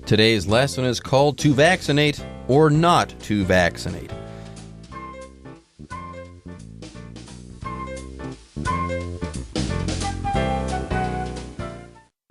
Today's lesson is called To Vaccinate or Not to Vaccinate.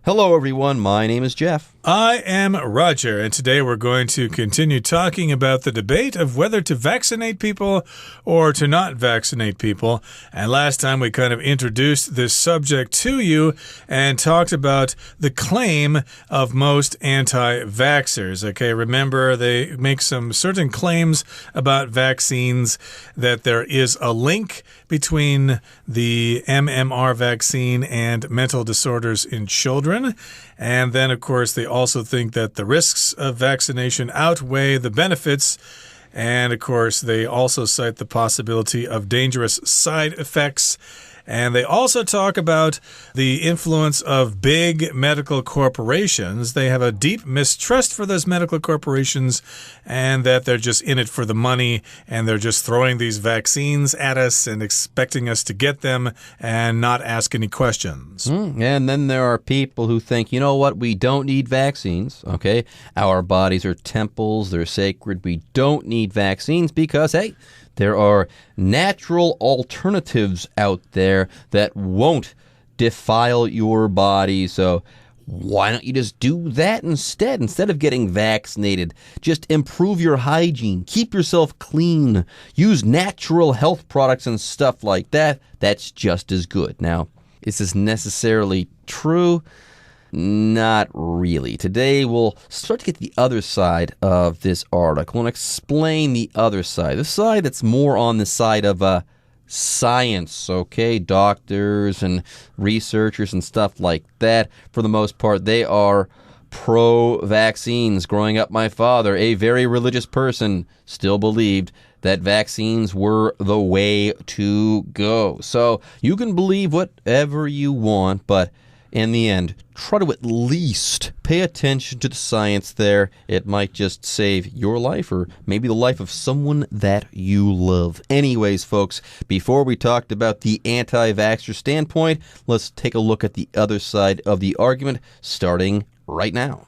Hello, everyone. My name is Jeff. I am Roger, and today we're going to continue talking about the debate of whether to vaccinate people or to not vaccinate people. And last time we kind of introduced this subject to you and talked about the claim of most anti-vaxxers. Okay, remember they make some certain claims about vaccines, that there is a link between the MMR vaccine and mental disorders in children. And then, of course, they also think that the risks of vaccination outweigh the benefits. And, of course, they also cite the possibility of dangerous side effects. And they also talk about the influence of big medical corporations. They have a deep mistrust for those medical corporations and that they're just in it for the money and they're just throwing these vaccines at us and expecting us to get them and not ask any questions. And then there are people who think, you know what, we don't need vaccines, okay? Our bodies are temples, they're sacred. We don't need vaccines because, hey, there are natural alternatives out there that won't defile your body. So why don't you just do that instead? Instead of getting vaccinated, just improve your hygiene. Keep yourself clean. Use natural health products and stuff like that. That's just as good. Now, is this necessarily true? Not really. Today we'll start to get the other side of this article and explain the other side. The side that's more on the side of science, okay? Doctors and researchers and stuff like that. For the most part, they are pro-vaccines. Growing up, my father, a very religious person, still believed that vaccines were the way to go. So you can believe whatever you want, but in the end, try to at least pay attention to the science there. It might just save your life or maybe the life of someone that you love. Anyways, folks, before we talked about the anti-vaxxer standpoint, let's take a look at the other side of the argument, starting right now.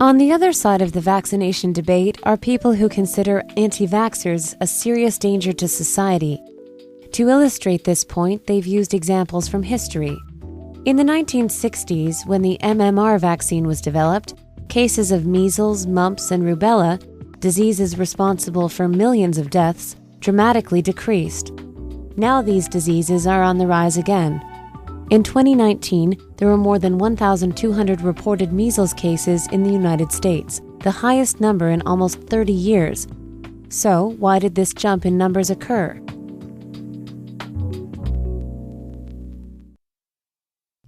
On the other side of the vaccination debate are people who consider anti-vaxxers a serious danger to society. To illustrate this point, they've used examples from history. In the 1960s, when the MMR vaccine was developed, cases of measles, mumps, and rubella, diseases responsible for millions of deaths, dramatically decreased. Now these diseases are on the rise again. In 2019, there were more than 1,200 reported measles cases in the United States, the highest number in almost 30 years. So, why did this jump in numbers occur?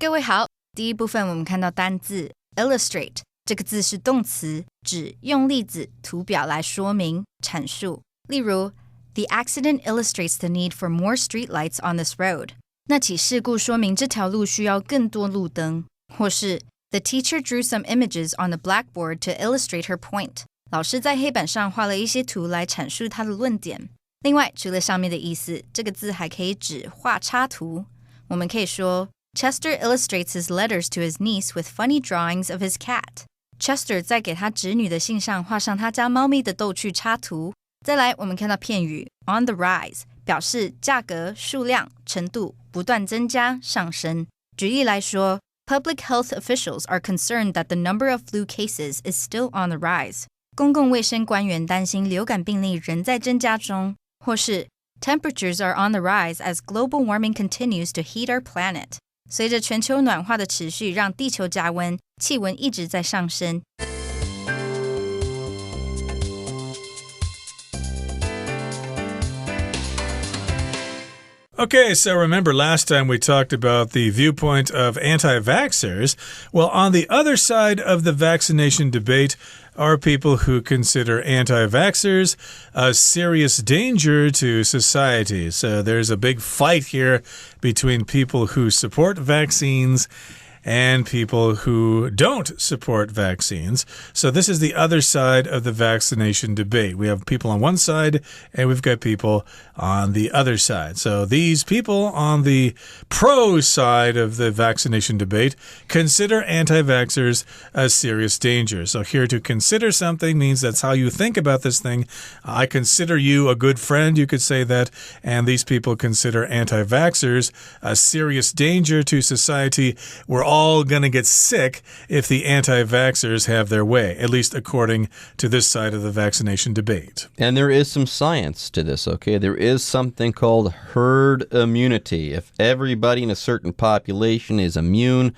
各位好，第一部分我们看到单字 illustrate 这个字是动词，指用例子、图表来说明、阐述。例如 The accident illustrates the need for more street lights on this road. 那起事故说明这条路需要更多路灯。或是 The teacher drew some images on the blackboard to illustrate her point. 老师在黑板上画了一些图来阐述他的论点。另外，除了上面的意思，这个字还可以指画插图。我们可以说Chester illustrates his letters to his niece with funny drawings of his cat. Chester 在给他侄女的信上画上他家猫咪的逗趣插图。再来，我们看到片语 on the rise， 表示价格、数量、程度不断增加、上升。举例来说 Public health officials are concerned that the number of flu cases is still on the rise. 公共卫生官员担心流感病例仍在增加中。或是 Temperatures are on the rise as global warming continues to heat our planet. 随着全球暖化的持续，让地球加温，气温一直在上升。Okay, so remember last time we talked about the viewpoint of anti-vaxxers. Well, on the other side of the vaccination debate are people who consider anti-vaxxers a serious danger to society. So there's a big fight here between people who support vaccines and people who don't support vaccines. So this is the other side of the vaccination debate. We have people on one side and we've got people on the other side. So these people on the pro side of the vaccination debate consider anti-vaxxers a serious danger. So here, to consider something means that's how you think about this thing. I consider you a good friend, you could say that, and these people consider anti-vaxxers a serious danger to society. We're all going to get sick if the anti-vaxxers have their way, at least according to this side of the vaccination debate. And there is some science to this, okay? There is something called herd immunity. If everybody in a certain population is immune,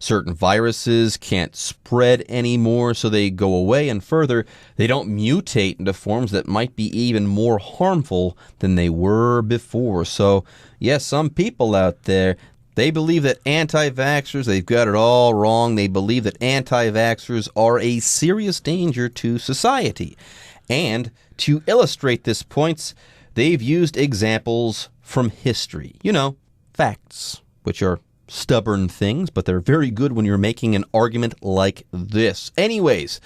certain viruses can't spread anymore, so they go away, and further, they don't mutate into forms that might be even more harmful than they were before. So, yes, some people out there, they believe that anti-vaxxers, they've got it all wrong. They believe that anti-vaxxers are a serious danger to society. And to illustrate this point, they've used examples from history. You know, facts, which are stubborn things, but they're very good when you're making an argument like this. Anyways,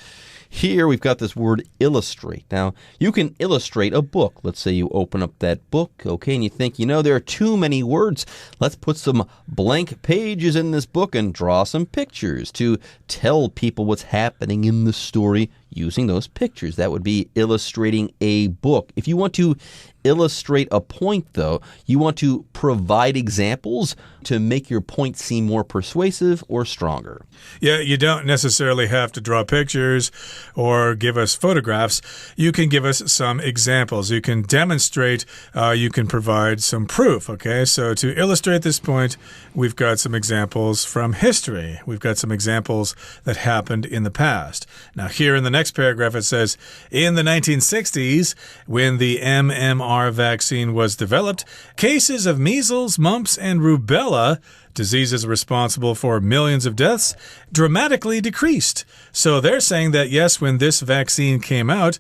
here we've got this word illustrate. Now, you can illustrate a book. Let's say you open up that book, okay, and you think, you know, there are too many words. Let's put some blank pages in this book and draw some pictures to tell people what's happening in the story using those pictures. That would be illustrating a book. If you want to illustrate a point, though, you want to provide examples to make your point seem more persuasive or stronger. Yeah, you don't necessarily have to draw pictures or give us photographs. You can give us some examples. You can demonstrate, you can provide some proof, okay? So to illustrate this point, we've got some examples from history. We've got some examples that happened in the past. Now, here in the next paragraph, it says, in the 1960s, when the MMR vaccine was developed, cases of measles, mumps, and rubella, diseases responsible for millions of deaths, dramatically decreased. So they're saying that, yes, when this vaccine came out,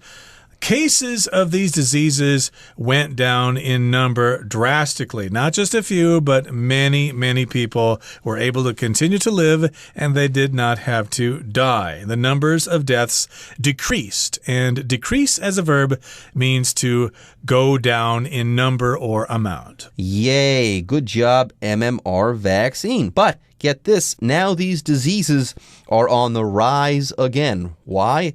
cases of these diseases went down in number drastically. Not just a few, but many, many people were able to continue to live, and they did not have to die. The numbers of deaths decreased, and decrease as a verb means to go down in number or amount. Yay, good job, MMR vaccine. But get this, now these diseases are on the rise again. Why?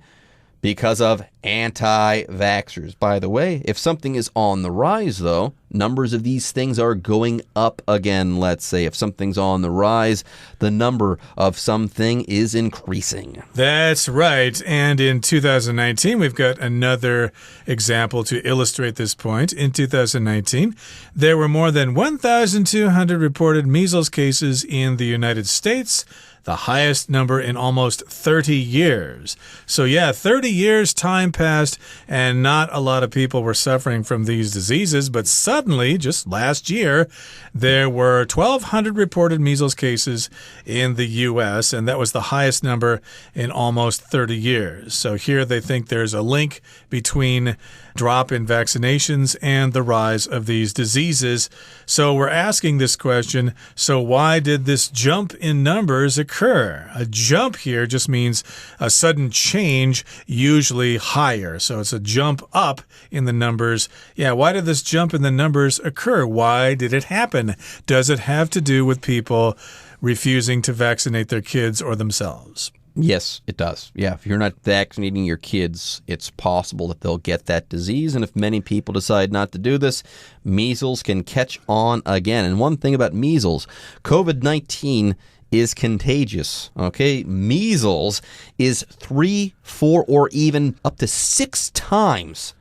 Because of anti-vaxxers. By the way, if something is on the rise, though, numbers of these things are going up again, let's say. If something's on the rise, the number of something is increasing. That's right. And in 2019, we've got another example to illustrate this point. In 2019, there were more than 1,200 reported measles cases in the United States, the highest number in almost 30 years. So yeah, 30 years time passed and not a lot of people were suffering from these diseases, but suddenly, just last year, there were 1,200 reported measles cases in the U.S., and that was the highest number in almost 30 years. So here they think there's a link between drop in vaccinations and the rise of these diseases. So we're asking this question, so why did this jump in numbers occur? A jump here just means a sudden change, usually higher. So it's a jump up in the numbers. Yeah, why did this jump in the numbers occur? Why did it happen? Does it have to do with people refusing to vaccinate their kids or themselves? Yes, it does. Yeah, if you're not vaccinating your kids, it's possible that they'll get that disease. And if many people decide not to do this, measles can catch on again. And one thing about measles, COVID-19 is contagious, okay? Measles is 3, 4, or even up to 6 times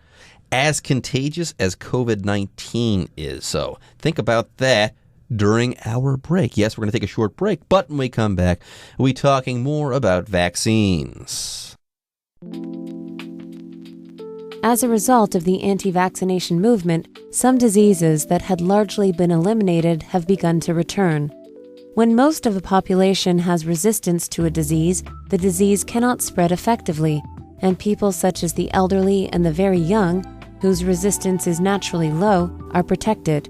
as contagious as COVID-19 is. So think about that during our break. Yes, we're going to take a short break, but when we come back, we'll be talking more about vaccines. As a result of the anti-vaccination movement, some diseases that had largely been eliminated have begun to return. When most of a population has resistance to a disease, the disease cannot spread effectively, and people such as the elderly and the very young, whose resistance is naturally low, are protected.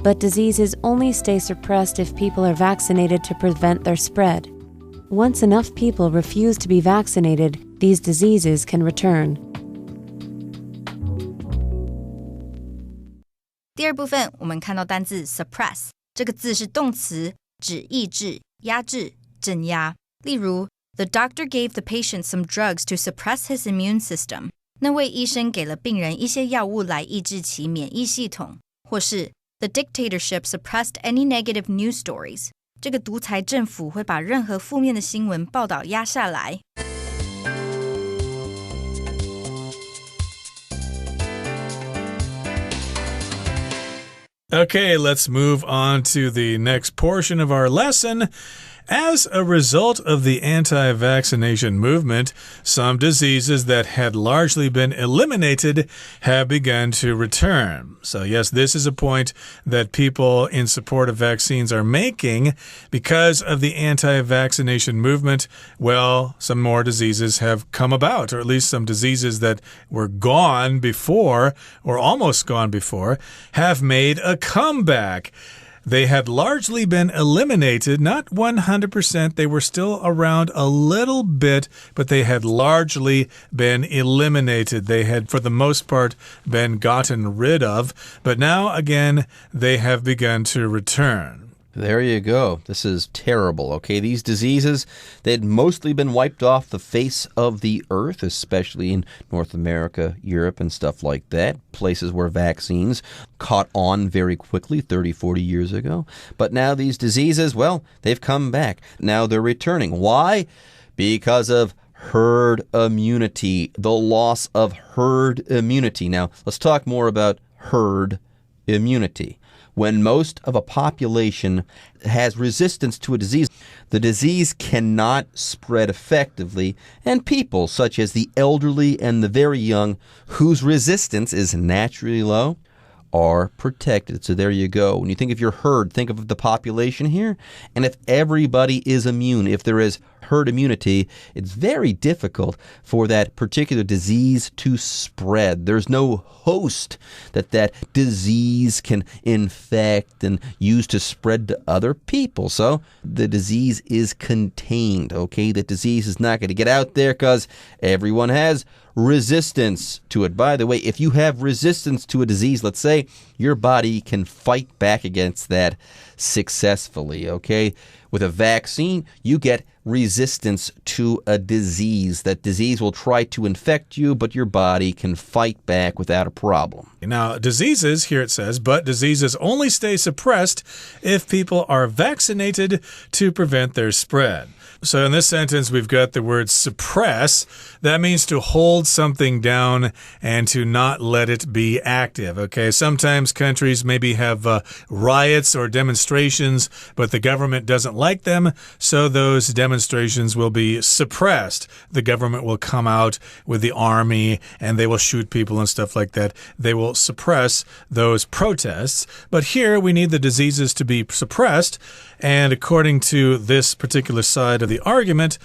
but diseases only stay suppressed if people are vaccinated to prevent their spread. Once enough people refuse to be vaccinated, these diseases can return. 第二部分我们看到单字 suppress 这个字是动词，指抑制、压制、镇压。例如 The doctor gave the patient some drugs to suppress his immune system. 那位医生给了病人一些药物来抑制其免疫系统。或是 The dictatorship suppressed any negative news stories. 这个独裁政府会把任何负面的新闻报道压下来。Okay, let's move on to the next portion of our lesson. As a result of the anti-vaccination movement, some diseases that had largely been eliminated have begun to return. So yes, this is a point that people in support of vaccines are making. Because of the anti-vaccination movement, well, some more diseases have come about, or at least some diseases that were gone before, or almost gone before, have made a comeback. They had largely been eliminated, not 100%. They were still around a little bit, but they had largely been eliminated. They had, for the most part, been gotten rid of. But now, again, they have begun to return. There you go. This is terrible, okay? These diseases, they had mostly been wiped off the face of the earth, especially in North America, Europe, and stuff like that, places where vaccines caught on very quickly 30, 40 years ago. But now these diseases, well, they've come back. Now they're returning. Why? Because of herd immunity, the loss of herd immunity. Now, let's talk more about herd immunity. When most of a population has resistance to a disease, the disease cannot spread effectively, and people such as the elderly and the very young, whose resistance is naturally low, are protected. So there you go. When you think of your herd, think of the population here. And if everybody is immune, if there is herd immunity, it's very difficult for that particular disease to spread. There's no host that disease can infect and use to spread to other people. So the disease is contained, okay? The disease is not going to get out there because everyone has resistance to it. By the way, if you have resistance to a disease, let's say, your body can fight back against that successfully, okay? With a vaccine, you get resistance to a disease. That disease will try to infect you, but your body can fight back without a problem. Now, diseases, here it says, but diseases only stay suppressed if people are vaccinated to prevent their spread. So in this sentence, we've got the word suppress. That means to hold something down and to not let it be active. Okay, sometimes countries maybe have riots or demonstrations, but the government doesn't like them, so those demonstrations will be suppressed. The government will come out with the army and they will shoot people and stuff like that. They will suppress those protests. But here we need the diseases to be suppressed. And according to this particular side of the argument,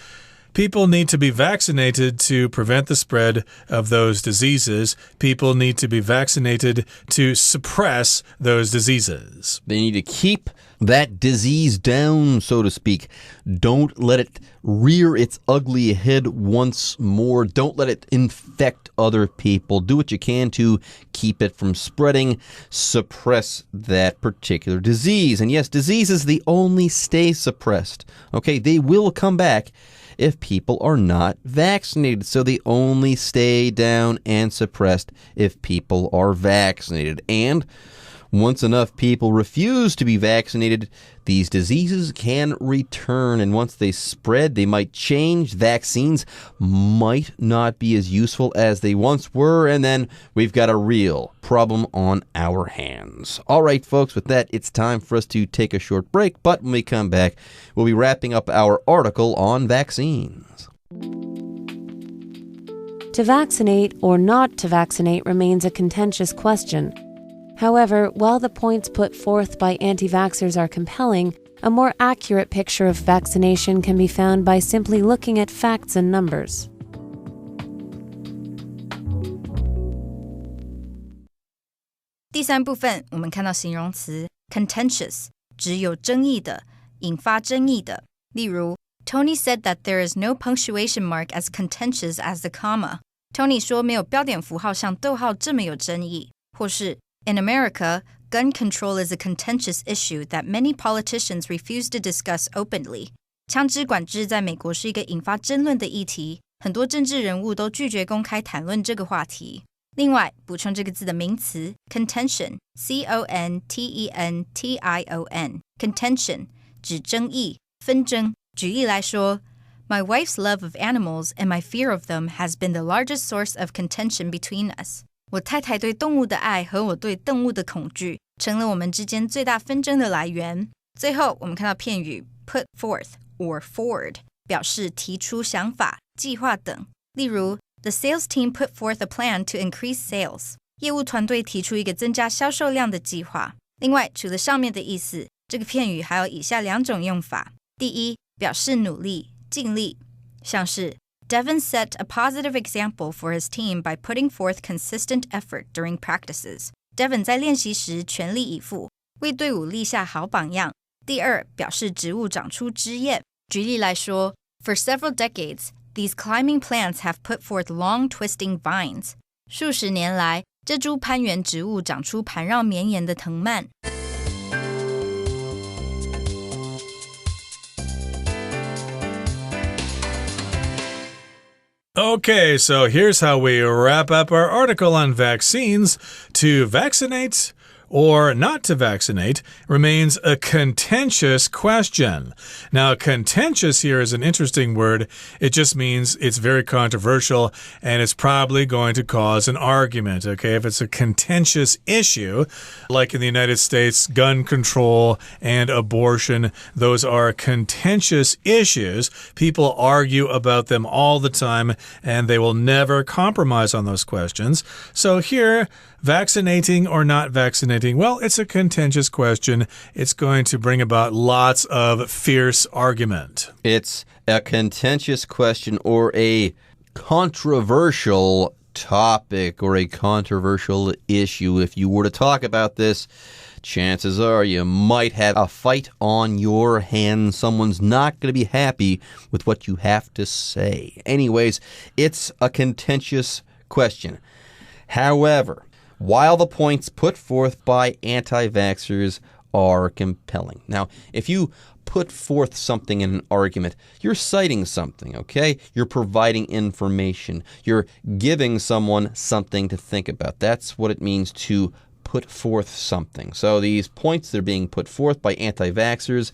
people need to be vaccinated to prevent the spread of those diseases. People need to be vaccinated to suppress those diseases. They need to keep that disease down, so to speak. Don't let it rear its ugly head once more. Don't let it infect other people. Do what you can to keep it from spreading. Suppress that particular disease. And yes, diseases, they only stay suppressed. Okay, they will come back if people are not vaccinated. So they only stay down and suppressed if people are vaccinated. And once enough people refuse to be vaccinated, these diseases can return. And once they spread, they might change. Vaccines might not be as useful as they once were. And then we've got a real problem on our hands. All right, folks, with that, it's time for us to take a short break. But when we come back, we'll be wrapping up our article on vaccines. To vaccinate or not to vaccinate remains a contentious question. However, while the points put forth by anti-vaxxers are compelling, a more accurate picture of vaccination can be found by simply looking at facts and numbers. 第三部分，我们看到形容词 contentious 指有争议的，引发争议的。例如 Tony said that there is no punctuation mark as contentious as the comma. Tony 说没有标点符号像逗号这么有争议。或是 In America, gun control is a contentious issue that many politicians refuse to discuss openly. 枪支管制在美国是一个引发争论的议题，很多政治人物都拒绝公开谈论这个话题。另外，补充这个字的名词 contention, C-O-N-T-E-N-T-I-O-N, contention 指争议、纷争。举例来说 My wife's love of animals and my fear of them has been the largest source of contention between us. 我太太对动物的爱和我对动物的恐惧成了我们之间最大纷争的来源。最后，我们看到片语 put forth or forward 表示提出想法、计划等。例如The sales team put forth a plan to increase sales. 业务团队提出一个增加销售量的计划。另外，除了上面的意思，这个片语还有以下两种用法。第一，表示努力、尽力，像是 Devin set a positive example for his team by putting forth consistent effort during practices. Devin 在练习时全力以赴，为队伍立下好榜样。第二，表示植物长出枝叶。举例来说 For several decades,These climbing plants have put forth long twisting vines. 数十年来，这株攀援植物长出盘绕绵延的藤蔓。Okay, so here's how we wrap up our article on vaccines. To vaccinate or not to vaccinate remains a contentious question. Now, contentious here is an interesting word. It just means it's very controversial and it's probably going to cause an argument, okay? If it's a contentious issue, like in the United States, gun control and abortion, those are contentious issues. People argue about them all the time and they will never compromise on those questions. So here, vaccinating or not vaccinating, well, it's a contentious question. It's going to bring about lots of fierce argument. It's a contentious question or a controversial topic or a controversial issue. If you were to talk about this, chances are you might have a fight on your hands. Someone's not going to be happy with what you have to say. Anyways, it's a contentious question. However, while the points put forth by anti-vaxxers are compelling. Now, if you put forth something in an argument, you're citing something, okay? You're providing information. You're giving someone something to think about. That's what it means to put forth something. So these points, they're being put forth by anti-vaxxers,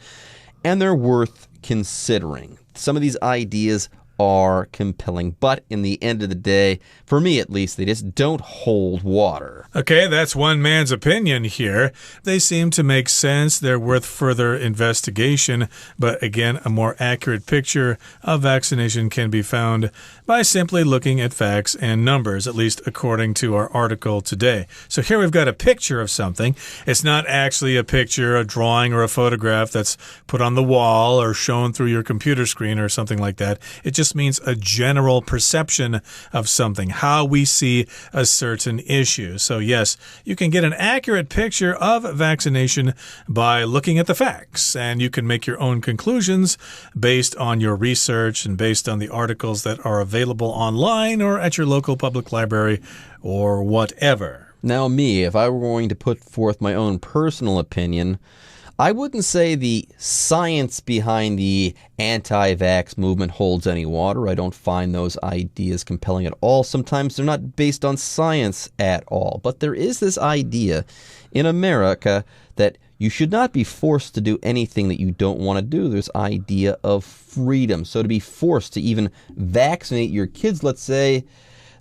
and they're worth considering. Some of these ideas are compelling, but in the end of the day, for me at least, they just don't hold water. Okay, that's one man's opinion here. They seem to make sense. They're worth further investigation, but again, a more accurate picture of vaccination can be found by simply looking at facts and numbers, at least according to our article today. So here we've got a picture of something. It's not actually a picture, a drawing, or a photograph that's put on the wall or shown through your computer screen or something like that. It just means a general perception of something, how we see a certain issue. So yes, you can get an accurate picture of vaccination by looking at the facts, and you can make your own conclusions based on your research and based on the articles that are available online or at your local public library or whatever. Now me, if I were going to put forth my own personal opinion, I wouldn't say the science behind the anti-vax movement holds any water. I don't find those ideas compelling at all. Sometimes they're not based on science at all. But there is this idea in America that you should not be forced to do anything that you don't want to do. There's idea of freedom. So to be forced to even vaccinate your kids, let's say,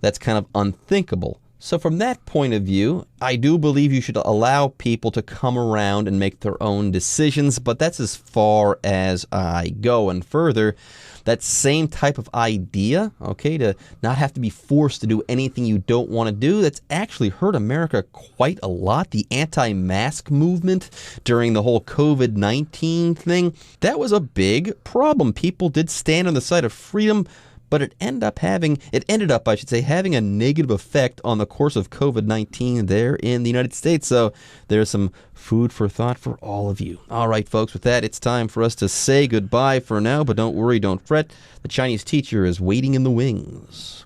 that's kind of unthinkable. So from that point of view, I do believe you should allow people to come around and make their own decisions, but that's as far as I go. And further, that same type of idea, okay, to not have to be forced to do anything you don't want to do, that's actually hurt America quite a lot. The anti-mask movement during the whole COVID-19 thing, that was a big problem. People did stand on the side of freedom, but it ended up, I should say, having a negative effect on the course of COVID-19 there in the United States. So there's some food for thought for all of you. All right, folks, with that, it's time for us to say goodbye for now, but don't worry, don't fret. The Chinese teacher is waiting in the wings.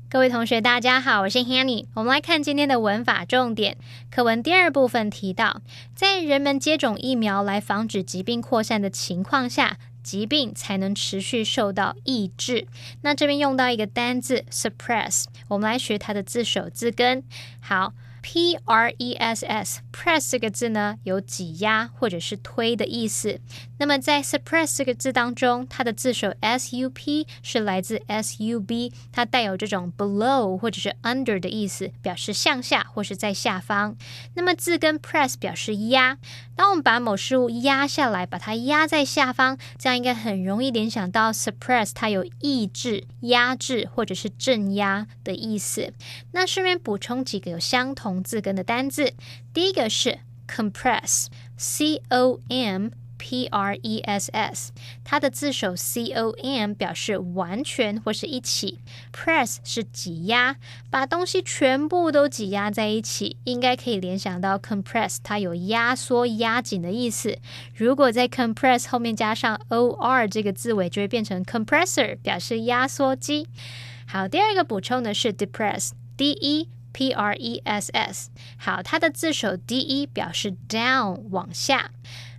各位同学大家好，我是 Hanny。 我们来看今天的文法重点。课文第二部分提到，在人们接种疫苗来防止疾病扩散的情况下，疾病才能持续受到抑制。那这边用到一个单字 suppress， 我们来学它的字首字根。好， P-R-E-S-S press 这个字呢，有挤压或者是推的意思。那么在 suppress 这个字当中，它的字首 S-U-P 是来自 S-U-B， 它带有这种 below 或者是 under 的意思，表示向下或是在下方。那么字根 press 表示压，当我们把某事物压下来，把它压在下方，这样应该很容易联想到 suppress 它有抑制、压制或者是镇压的意思。那顺便补充几个有相同字根的单字，第一个是 compress， C-O-M-P-R-E-S-S， 它的字首 C-O-M 表示完全或是一起， press 是挤压，把东西全部都挤压在一起，应该可以联想到 compress 它有压缩压紧的意思。如果在 compress 后面加上 or 这个字尾，就会变成 compressor， 表示压缩机。好，第二个补充的是 depress， D-E-P-R-E-S-S， 好，它的字首 D-E 表示 down 往下，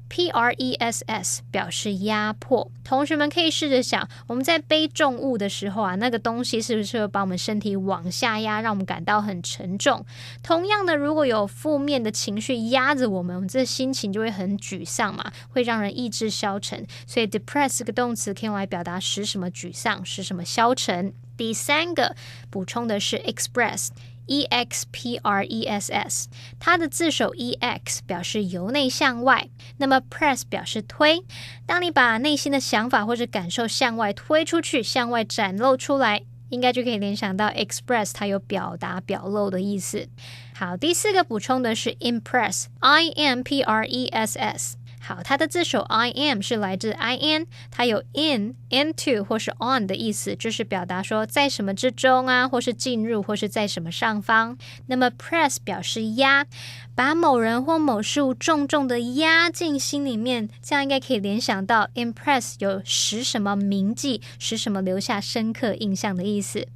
P-R-E-S-S 表示压迫。同学们可以试着想，我们在背重物的时候啊，那个东西是不是会把我们身体往下压，让我们感到很沉重？同样的，如果有负面的情绪压着我们这心情就会很沮丧嘛，会让人意志消沉。所以 depress 这个动词可以用来表达使什么沮丧，使什么消沉。第三个补充的是 express， E-X-P-R-E-S-S， 它的字首 E-X 表示由内向外，那么 press 表示推。当你把内心的想法或者感受向外推出去，向外展露出来，应该就可以联想到 express 它有表达表露的意思。好，第四个补充的是 impress， I-M-P-R-E-S-S，好，它的字首 I am 是来自 IN， 它有 into 或是 on 的意思，就是表达说在什么之中啊，或是进入，或是在什么上方。那么 press 表示压，把某人或某事物重重的压进心里面，这样应该可以联想到 impress 有使什么铭记，使什么留下深刻印象的意思。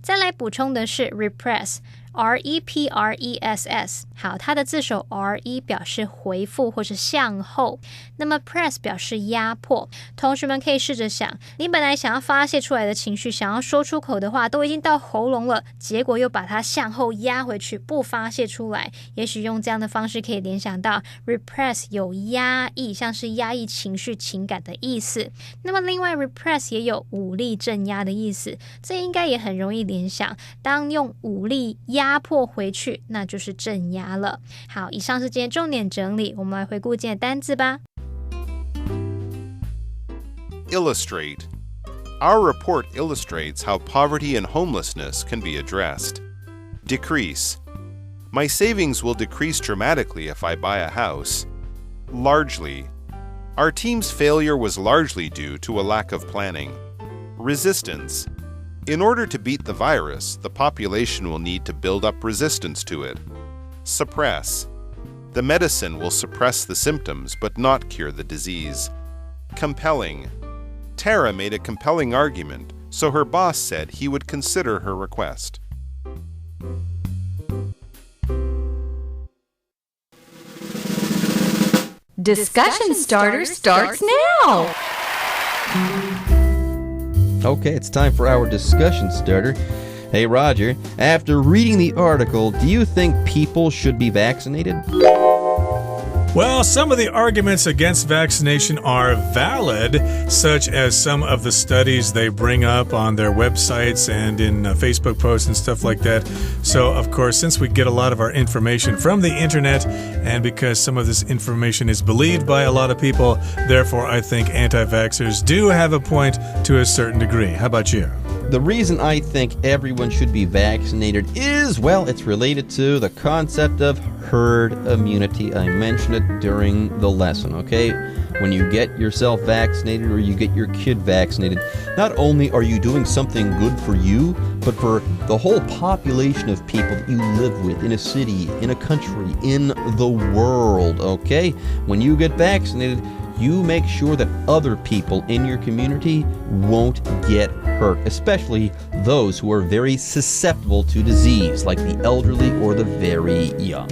再来补充的是 repress，R-E-P-R-E-S-S， 好，它的字首 R-E 表示回复或是向后，那么 press 表示压迫。同学们可以试着想，你本来想要发泄出来的情绪，想要说出口的话，都已经到喉咙了，结果又把它向后压回去，不发泄出来。也许用这样的方式可以联想到 repress 有压抑，像是压抑情绪情感的意思。那么另外 repress 也有武力镇压的意思，这应该也很容易联想，当用武力压迫回去，那就是镇压了。好，以上是今天重点整理，我们来回顾今天的单字吧。Illustrate. Our report illustrates how poverty and homelessness can be addressed. Decrease. My savings will decrease dramatically if I buy a house. Largely. Our team's failure was largely due to a lack of planning. Resistance. In order to beat the virus, the population will need to build up resistance to it. Suppress. The medicine will suppress the symptoms but not cure the disease. Compelling. Tara made a compelling argument, so her boss said he would consider her request. Discussion starter starts now. Okay, it's time for our discussion starter. Hey, Roger, after reading the article, do you think people should be vaccinated? Well, some of the arguments against vaccination are valid, such as some of the studies they bring up on their websites and in Facebook posts and stuff like that. So, of course, since we get a lot of our information from the internet, and because some of this information is believed by a lot of people, therefore I think anti-vaxxers do have a point to a certain degree. How about you? The reason I think everyone should be vaccinated is, well, it's related to the concept of herd immunity. I mentioned it during the lesson, okay? When you get yourself vaccinated or you get your kid vaccinated, not only are you doing something good for you, but for the whole population of people that you live with in a city, in a country, in the world, okay? When you get vaccinated, you make sure that other people in your community won't get hurt, especially those who are very susceptible to disease, like the elderly or the very young.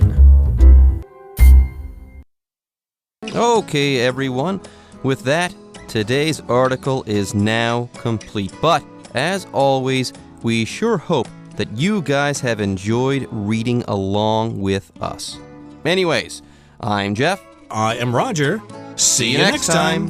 Okay, everyone. With that, today's article is now complete. But, as always, we sure hope that you guys have enjoyed reading along with us. Anyways, I'm Jeff. I am Roger. See you next time.